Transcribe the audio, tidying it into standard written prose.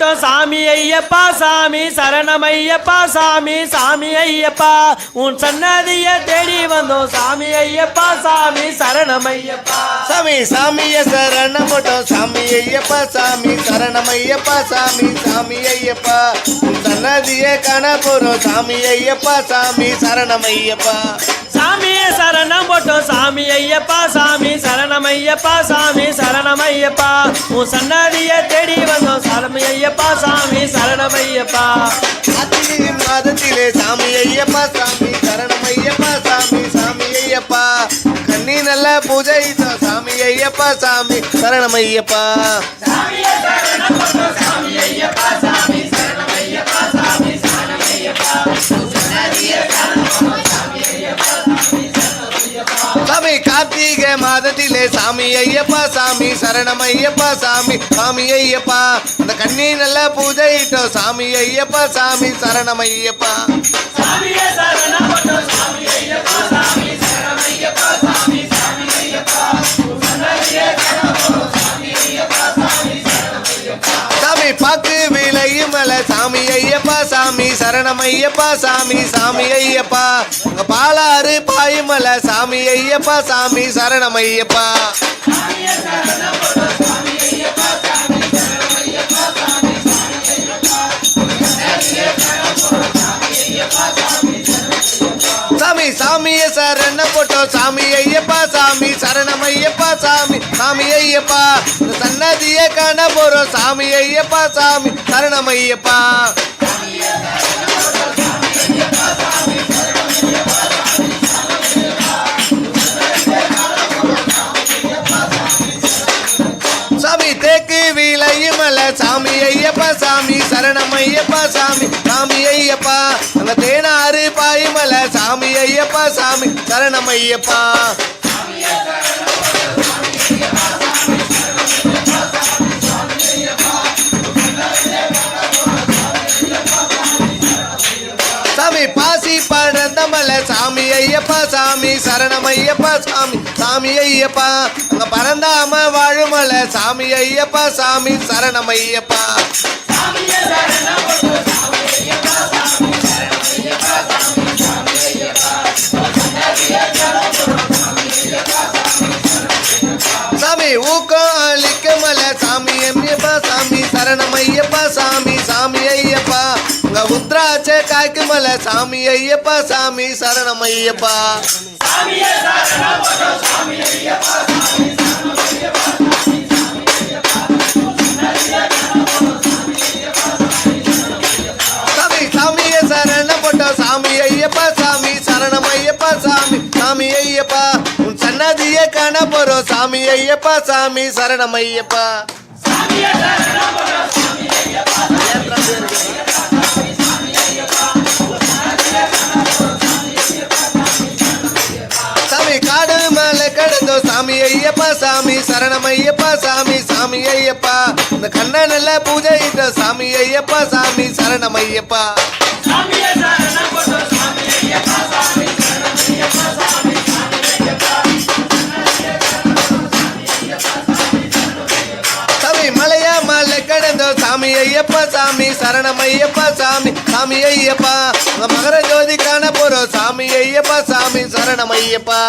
போட்டோம் சாமி ஐயப்பா சாமி சரணமையப்பா சாமி சாமி ஐயப்பா உன் சன்னதிய தேடி வந்தோம் சாமி ஐயப்பா சாமி சரணமையப்பா சாமி சாமிய சரணம் போட்டோம் சாமி ஐயப்பா சாமி சரணமையப்பா சாமி சாமி ஐயப்பா உன் சன்னதிய காண போறோம் சாமி ஐயப்பா சாமி சரணமையப்பா சாமியே சரணம் போட்டோம் சாமி ஐயப்பா சாமி சரணமையப்பா சாமி சரணமையப்பா உன் சன்னதிய தேடி வந்தோம் சாமி ஐயப்பா சாமி சரணமையப்பா மாதத்திலே சாமி ஐயப்பா சாமி சரணமையப்பா சாமி சாமி ஐயப்பா கண்ணி நல்ல பூஜை சாமி ஐயப்பா சாமி சரணமையப்பா சாமி கார்த்திகை மாதத்திலே சாமி ஐயப்பா சாமி சரணமையப்பா சாமி சாமி ஐயப்பா அந்த கண்ணி நல்ல பூஜையிட்டோம் சாமி ஐயப்பா சாமி சரணமையப்பா சாமி பாக்கு விலையும் மலை சாமி ஐயப்பா சாமி சரணமையப்பா சாமி சாமி ஐயப்பா அங்க பாலாறு பாயுமலை சாமி ஐயப்பா சாமி சரணமையப்பா சாமி சாமிய சரண போட்டோம் சாமி ஐயப்பா சாமி சரணமையப்பா சாமி சாமி ஐயப்பா சன்னதிய காண போறோம் சாமி ஐயப்பா சாமி சரணமையப்பா சாமி தேக்கு விலையுமல சாமி ஐயப்பா சாமி சரணமையப்பா சாமி சாமி ஐயப்பா அந்த தேனாறு பாயுமல சாமி ஐயப்பா சாமி சரணமையப்பா சாமி பாசி படந்தமல சாமி ஐயப்பா சாமி சரணமையப்பா சாமி சாமி ஐயப்பா அங்க பறந்தாம வாழுமல சாமி ஐயப்பா சாமி சரணமையப்பா சாமி ஊக்கம் அளிக்கமல சாமி ஐயப்பா சாமி சரணமையப்பா சாமி சாமி ஐயப்பா அங்க உத்ராட்ச காய்க்குமல சாமி ஐயப்பா சாமி சரணமையப்பா சாமி சாமிய சரணம் போட்டோம் சாமி ஐயப்பா சாமி சரணமையப்பா சாமி சாமி ஐயப்பா உன் சன்னதிய காண போறோம் சாமி ஐயப்பா சாமி சரணமையப்பா சாமி காடு மலை கடந்தோ சாமி ஐயப்பா சாமி சரணமையப்பா சாமி சாமி ஐயப்பா இந்த கண்ண நல்ல பூஜையிட்டோ சாமி ஐயப்பா சாமி சரணமையப்பா சாமி மலையா மலை கடந்தோ சாமி ஐயப்பா சாமி சரணமையப்பா சாமி சாமி ஐயப்பா மகர ஜோதி காண போறோம் சாமி ஐயப்பா சாமி சரணமையப்பா